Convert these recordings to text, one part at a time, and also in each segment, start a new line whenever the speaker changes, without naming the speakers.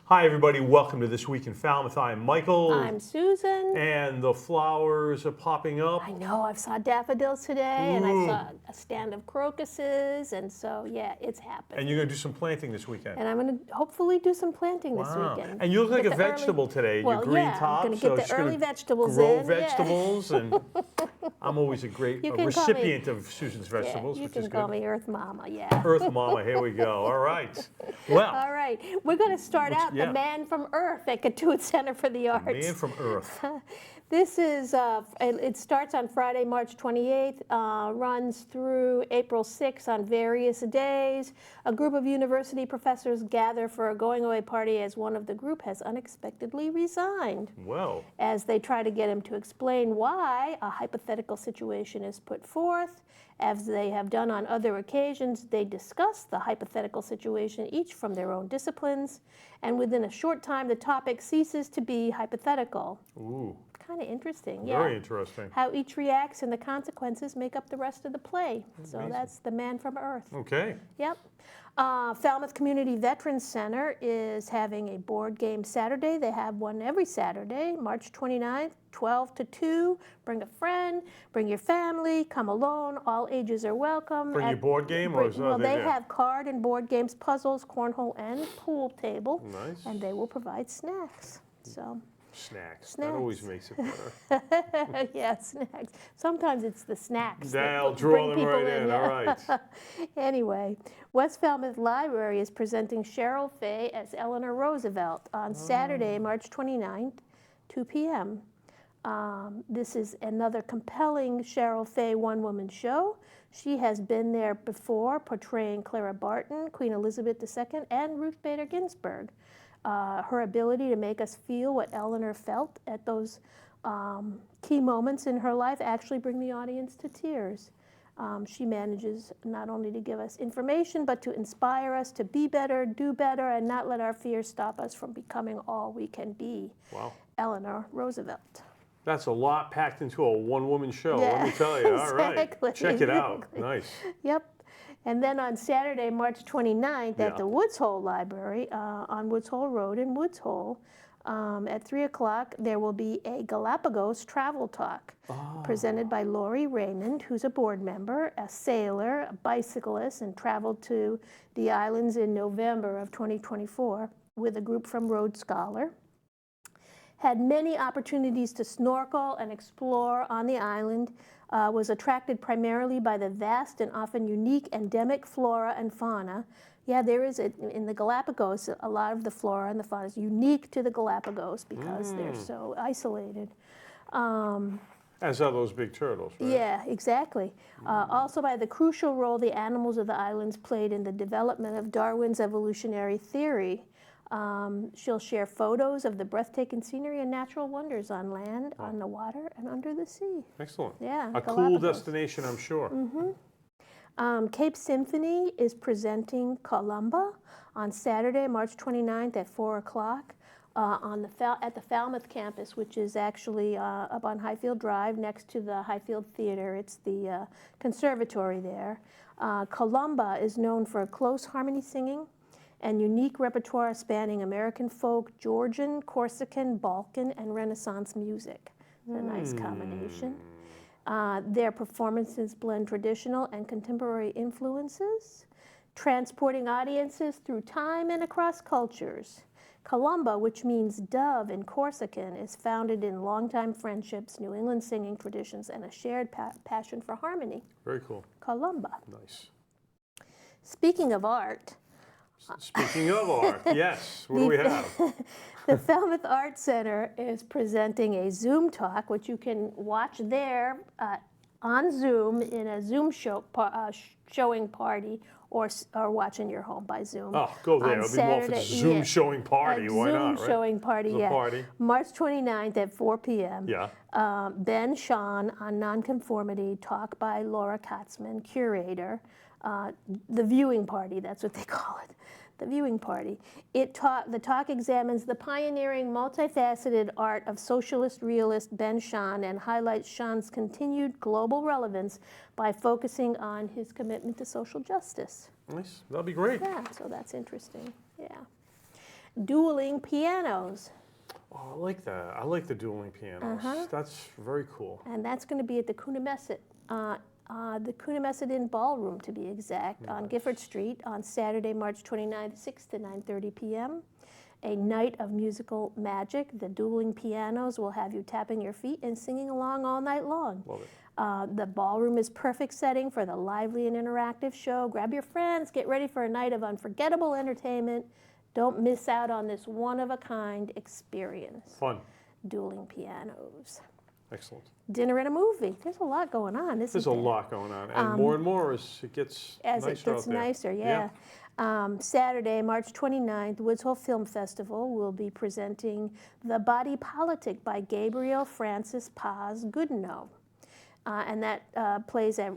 Hi, everybody. Welcome to This Week in Falmouth. I'm Michael.
I'm Susan.
And the flowers are popping up.
I know. I saw daffodils today, and I saw a stand of crocuses, and so yeah, it's happening.
And you're going to do some planting this weekend.
And I'm going to hopefully do some planting this weekend.
And you look like a vegetable today.
Well,
your green
yeah,
top.
I'm going to get the early vegetables
grow
in.
vegetables,
yeah.
and I'm always a great recipient of Susan's vegetables,
you
which
can
is
call
good.
me Earth Mama. Yeah.
Earth Mama. Here we go. All right. Well.
All right. We're going to start out the man from Earth at Katuitt Center for the Arts.
Man from Earth.
This is, it starts on Friday, March 28th, runs through April 6th on various days. A group of university professors gather for a going-away party as one of the group has unexpectedly resigned.
Well.
As they try to get him to explain why a hypothetical situation is put forth. As they have done on other occasions, they discuss the hypothetical situation, each from their own disciplines, and within a short time, the topic ceases to be hypothetical.
Ooh.
Kind of interesting,
Very interesting.
How each reacts and the consequences make up the rest of the play.
Amazing.
So that's The Man from Earth.
Okay.
Yep. Falmouth Community Veterans Center is having a board game Saturday. They have one every Saturday, March 29th, 12 to 2. Bring a friend, bring your family, come alone. All ages are welcome.
Bring your board game? Or
well, they have card and board games, puzzles, cornhole, and pool table.
Nice.
And they will provide snacks. So.
Snacks. That always makes it better.
Yeah, snacks. Sometimes it's the snacks.
They'll draw them right in. All right.
Anyway, West Falmouth Library is presenting Cheryl Fay as Eleanor Roosevelt on Saturday, March 29th, 2 p.m. This is another compelling Cheryl Fay one-woman show. She has been there before, portraying Clara Barton, Queen Elizabeth II, and Ruth Bader Ginsburg. Her ability to make us feel what Eleanor felt at those key moments in her life actually bring the audience to tears. She manages not only to give us information, but to inspire us to be better, do better, and not let our fears stop us from becoming all we can be.
Wow.
Eleanor Roosevelt.
That's a lot packed into a one-woman show, let me tell you. All right. Check it out. Nice. Yep.
And then on Saturday, March 29th, at the Woods Hole Library on Woods Hole Road in Woods Hole, at 3 o'clock, there will be a Galapagos travel talk presented by Lori Raymond, who's a board member, a sailor, a bicyclist, and traveled to the islands in November of 2024 with a group from Rhodes Scholar. Had many opportunities to snorkel and explore on the island, was attracted primarily by the vast and often unique endemic flora and fauna. Yeah, there is, in the Galapagos, a lot of the flora and the fauna is unique to the Galapagos because they're so isolated.
As are those big turtles, right?
Yeah, exactly. Also by the crucial role the animals of the islands played in the development of Darwin's evolutionary theory. She'll share photos of the breathtaking scenery and natural wonders on land, on the water, and under the sea.
Excellent.
Yeah.
A cool destination, I'm sure.
Cape Symphony is presenting Columba on Saturday, March 29th at 4 o'clock at the Falmouth campus, which is actually up on Highfield Drive next to the Highfield Theater. It's the conservatory there. Columba is known for close harmony singing and unique repertoire spanning American folk, Georgian, Corsican, Balkan, and Renaissance music. It's a nice combination. Their performances blend traditional and contemporary influences, transporting audiences through time and across cultures. Columba, which means dove in Corsican, is founded in longtime friendships, New England singing traditions, and a shared passion for harmony.
Very cool.
Columba.
Nice.
Speaking of art,
yes. What do we have?
The Falmouth Art Center is presenting a Zoom talk, which you can watch there on Zoom in a Zoom showing party, or watch in your home by Zoom.
Oh, go there. It'll be more for the Zoom showing party. Why not, right?
Zoom showing party,
Party.
March 29th at 4 p.m.
Yeah.
Ben Sean on Nonconformity, talk by Laura Katzman, curator. The viewing party, that's what they call it. The viewing party. The talk examines the pioneering, multifaceted art of socialist realist Ben Shahn and highlights Shahn's continued global relevance by focusing on his commitment to social justice.
Nice. That'll be great.
Yeah, so that's interesting. Yeah. Dueling pianos.
Oh, I like that. I like the dueling pianos. That's very cool.
And that's going to be at the Coonamessett Inn Ballroom, to be exact, on Gifford Street on Saturday, March 29th, 6 to 9:30 p.m. A night of musical magic. The dueling pianos will have you tapping your feet and singing along all night long.
Love it.
The ballroom is perfect setting for the lively and interactive show. Grab your friends, get ready for a night of unforgettable entertainment. Don't miss out on this one-of-a-kind experience.
Fun.
Dueling pianos.
Excellent.
Dinner and a movie. There's a lot going on, isn't there?
There's a lot going on, and more as it gets
as
nicer
it gets
out there.
nicer, yeah. Saturday, March 29th, Woods Hole Film Festival will be presenting The Body Politic by Gabriel Francis Paz Goodenough. And that plays at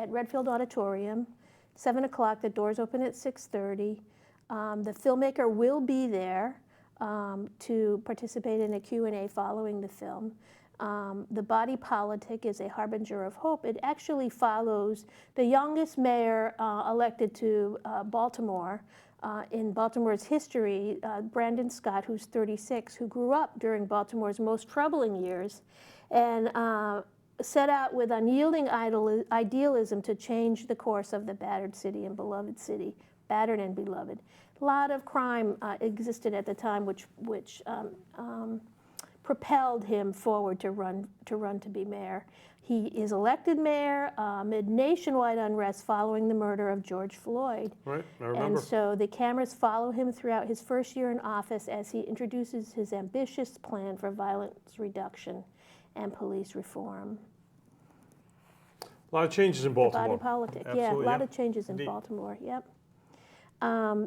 Redfield Auditorium, 7 o'clock. The doors open at 6:30. The filmmaker will be there to participate in a Q&A following the film. The Body Politic is a harbinger of hope. It actually follows the youngest mayor elected to Baltimore in Baltimore's history, Brandon Scott, who's 36, who grew up during Baltimore's most troubling years, and set out with unyielding idealism to change the course of the battered city and beloved city, battered and beloved. A lot of crime existed at the time, which propelled him forward to run to be mayor. He is elected mayor amid nationwide unrest following the murder of George Floyd.
Right, I remember.
And so the cameras follow him throughout his first year in office as he introduces his ambitious plan for violence reduction and police reform.
A lot of changes in Baltimore.
The body politic,
Absolutely,
yeah, a lot
yeah.
of changes in
Indeed.
Baltimore, yep.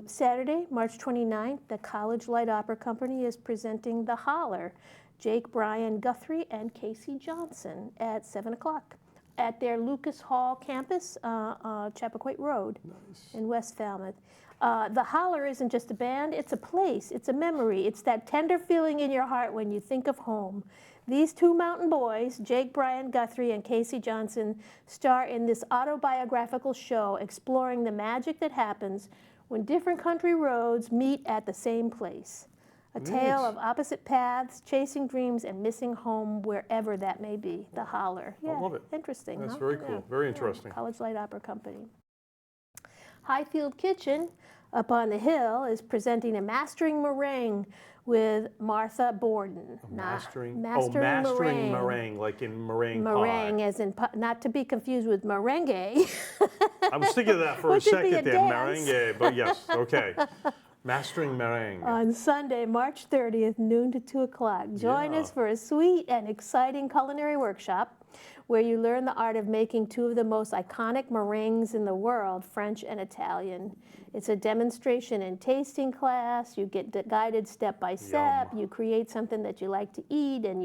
Saturday, March 29th, the College Light Opera Company is presenting The Holler, Jake Bryan Guthrie and Casey Johnson at 7 o'clock at their Lucas Hall campus, Chappaquiddick Road in West Falmouth. The Holler isn't just a band, it's a place, it's a memory. It's that tender feeling in your heart when you think of home. These two mountain boys, Jake Bryan Guthrie and Casey Johnson, star in this autobiographical show exploring the magic that happens when different country roads meet at the same place. A tale of opposite paths, chasing dreams, and missing home wherever that may be. The Holler. Yeah,
I love it.
Interesting.
That's
huh?
very cool. Very interesting.
College Light Opera Company. Highfield Kitchen up on the hill is presenting a mastering meringue with Martha Borden.
Mastering
meringue.
meringue, like in meringue
Meringue,
pie.
as in, not to be confused with merengue.
I was thinking of that for a
Which would be
second
a
there,
dance.
merengue, but yes, okay. Mastering meringue.
On Sunday, March 30th, noon to 2 o'clock. Join us for a sweet and exciting culinary workshop where you learn the art of making two of the most iconic meringues in the world, French and Italian. It's a demonstration and tasting class. You get guided step by step.
Yum.
You create something that you like to eat, and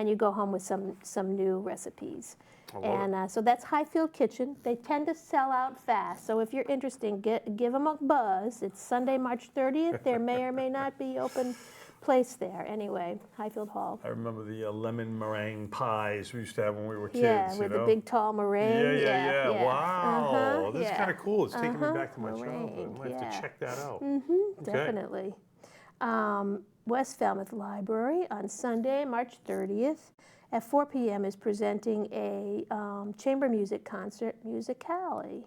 you go home with some new recipes. And so that's Highfield Kitchen. They tend to sell out fast. So if you're interested, give them a buzz. It's Sunday, March 30th. There may or may not be open place there. Anyway, Highfield Hall.
I remember the lemon meringue pies we used to have when we were kids.
Yeah, with the big tall meringue.
Yeah. Wow. This is
yeah.
kind of cool. It's taking me back to my
Meringue,
childhood. I might have to check that out.
Definitely. West Falmouth Library on Sunday, March 30th at 4 p.m. is presenting a chamber music concert, Musicale,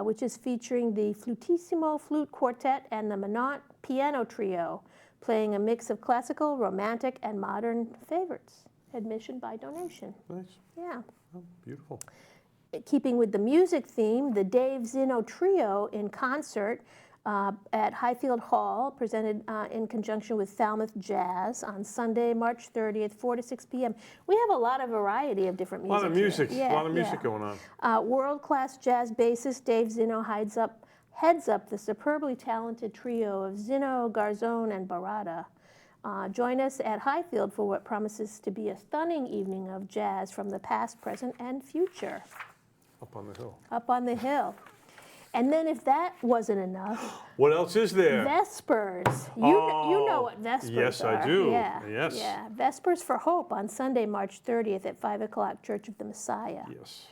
which is featuring the Flutissimo Flute Quartet and the Menant Piano Trio, playing a mix of classical, romantic, and modern favorites. Admission by donation.
Nice.
Yeah.
Oh, beautiful.
Keeping with the music theme, the Dave Zinno Trio in concert at Highfield Hall, presented in conjunction with Falmouth Jazz on Sunday, March 30th, 4 to 6 p.m. We have a lot of variety of different music.
A lot of music.
Here.
A lot of music going on.
World-class jazz bassist Dave Zinno heads up the superbly talented trio of Zinno, Garzone, and Barada. Join us at Highfield for what promises to be a stunning evening of jazz from the past, present, and future.
Up on the hill.
Up on the hill. And then if that wasn't enough,
what else is there?
Vespers. You know what Vespers
yes,
are.
I do.
Yeah,
Yes.
Yeah. Vespers for Hope on Sunday, March 30th at 5 o'clock, Church of the Messiah.
Yes.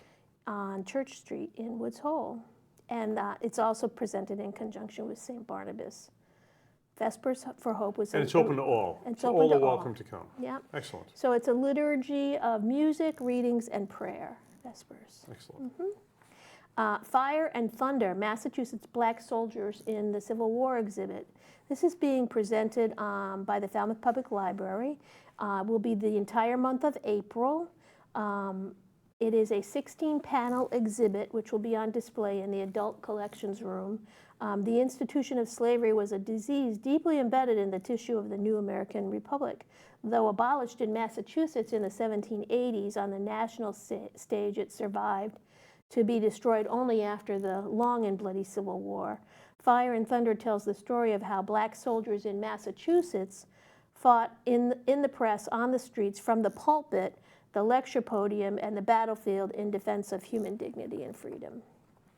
On Church Street in Woods Hole. And it's also presented in conjunction with St. Barnabas Vespers for Hope was.
And it's open to all.
It's
so
open
all
to
are
all.
welcome to come.
Yeah.
Excellent.
So it's a liturgy of music, readings, and prayer. Vespers.
Excellent.
Fire and Thunder, Massachusetts Black Soldiers in the Civil War exhibit. This is being presented by the Falmouth Public Library. Will be the entire month of April. It is a 16-panel exhibit which will be on display in the adult collections room. The institution of slavery was a disease deeply embedded in the tissue of the new American Republic. Though abolished in Massachusetts in the 1780s on the national stage, it survived to be destroyed only after the long and bloody Civil War. Fire and Thunder tells the story of how black soldiers in Massachusetts fought in the press, on the streets, from the pulpit, the lecture podium, and the battlefield in defense of human dignity and freedom.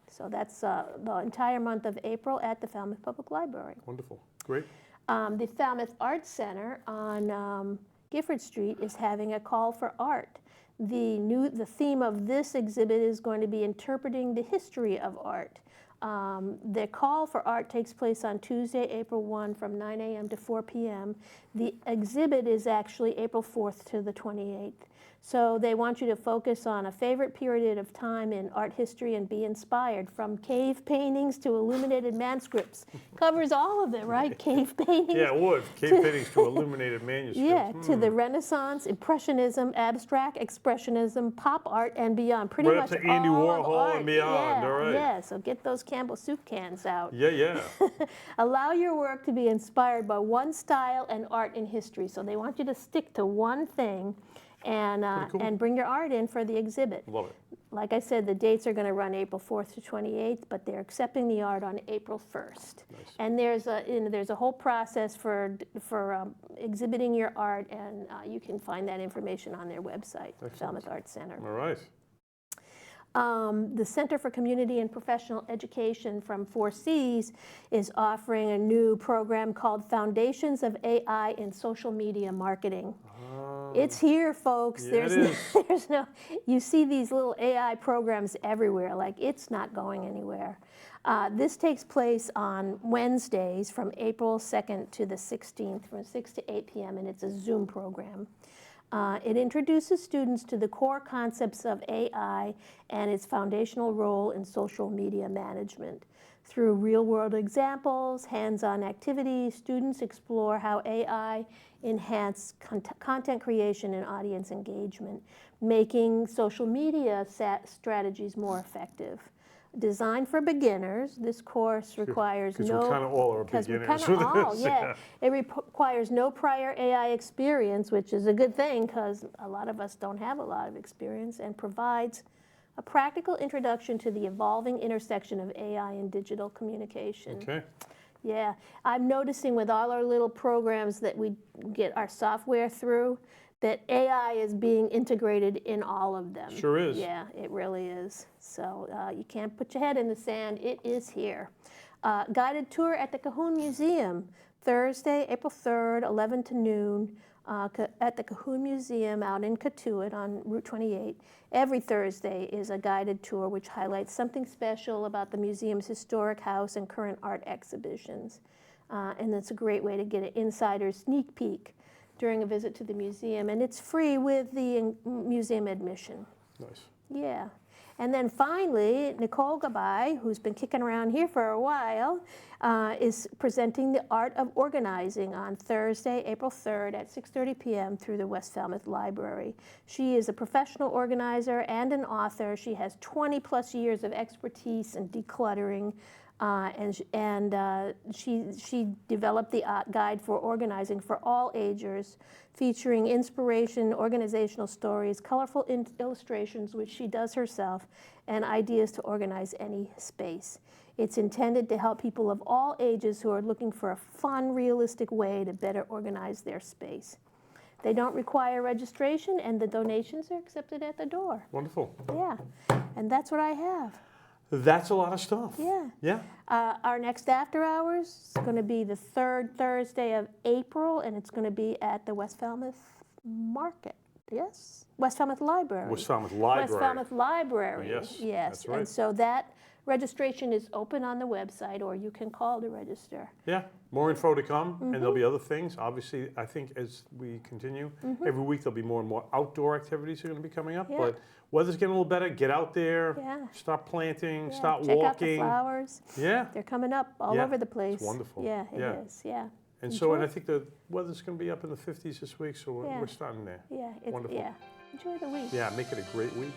So that's the entire month of April at the Falmouth Public Library.
Wonderful. Great.
The Falmouth Arts Center on Gifford Street is having a call for art. The theme of this exhibit is going to be interpreting the history of art. The call for art takes place on Tuesday, April 1 from 9 a.m. to 4 p.m. The exhibit is actually April 4th to the 28th. So they want you to focus on a favorite period of time in art history and be inspired, from cave paintings to illuminated manuscripts. Covers all of it, right? Cave paintings.
Yeah, it would. Cave paintings to illuminated manuscripts.
Yeah, to the Renaissance, Impressionism, Abstract Expressionism, pop art, and beyond. Pretty
right
much
up to Andy
all
Warhol
of art.
and beyond.
Yeah,
All right.
yeah, so get those Campbell soup cans out.
Yeah.
Allow your work to be inspired by one style and art in history. So they want you to stick to one thing and bring your art in for the exhibit.
Love it.
Like I said, the dates are going to run April 4th to 28th, but they're accepting the art on April 1st.
Nice.
And there's a whole process for exhibiting your art, and you can find that information on their website, Falmouth Arts Center.
All right.
The Center for Community and Professional Education from 4Cs is offering a new program called Foundations of AI in Social Media Marketing. It's here, folks.
Yeah,
There's no, you see these little AI programs everywhere, like it's not going anywhere. This takes place on Wednesdays from April 2nd to the 16th from 6 to 8 p.m. and it's a Zoom program. It introduces students to the core concepts of AI and its foundational role in social media management. Through real-world examples, hands-on activities, students explore how AI enhances content creation and audience engagement, making social media strategies more effective. Designed for beginners, this course requires
no... Because we kind of all are beginners with this.
Yeah. It requires no prior AI experience, which is a good thing because a lot of us don't have a lot of experience, and provides a practical introduction to the evolving intersection of AI and digital communication.
Okay.
Yeah, I'm noticing with all our little programs that we get our software through, that AI is being integrated in all of them.
Sure is.
Yeah, it really is. So you can't put your head in the sand. It is here. Guided tour at the Cahoon Museum, Thursday, April 3rd, 11 to noon, at the Cahoon Museum out in Catuit on Route 28. Every Thursday is a guided tour which highlights something special about the museum's historic house and current art exhibitions. And it's a great way to get an insider's sneak peek during a visit to the museum, and it's free with the museum admission.
Nice.
Yeah. And then finally, Nicole Gabay, who's been kicking around here for a while, is presenting the Art of Organizing on Thursday, April 3rd at 6:30 p.m. through the West Falmouth Library. She is a professional organizer and an author. She has 20 plus years of expertise in decluttering, she developed the guide for organizing for all ages, featuring inspiration, organizational stories, colorful illustrations, which she does herself, and ideas to organize any space. It's intended to help people of all ages who are looking for a fun, realistic way to better organize their space. They don't require registration, and the donations are accepted at the door.
Wonderful.
Yeah, and that's what I have.
That's a lot of stuff.
Yeah.
Yeah.
Our next after hours is going to be the third Thursday of April, and it's going to be at the West Falmouth Market. Yes? West Falmouth Library.
West Falmouth Library.
West Falmouth Library.
Yes.
Yes.
That's right.
And so that Registration is open on the website, or you can call to register.
Yeah, more info to come, and there'll be other things. Obviously, I think as we continue, every week there'll be more and more outdoor activities are going to be coming up.
Yeah.
But weather's getting a little better. Get out there,
Yeah.
start planting,
Yeah,
start
check
walking.
out the flowers.
Yeah,
They're coming up all
Yeah,
over the place.
it's wonderful.
Yeah, it
Yeah.
is. Yeah.
and so and I
Enjoy-
think the weather's going to be up in the 50s this week, so
Yeah.
we're starting there.
Yeah.
Wonderful.
Yeah. Enjoy the week.
Yeah, make it a great week.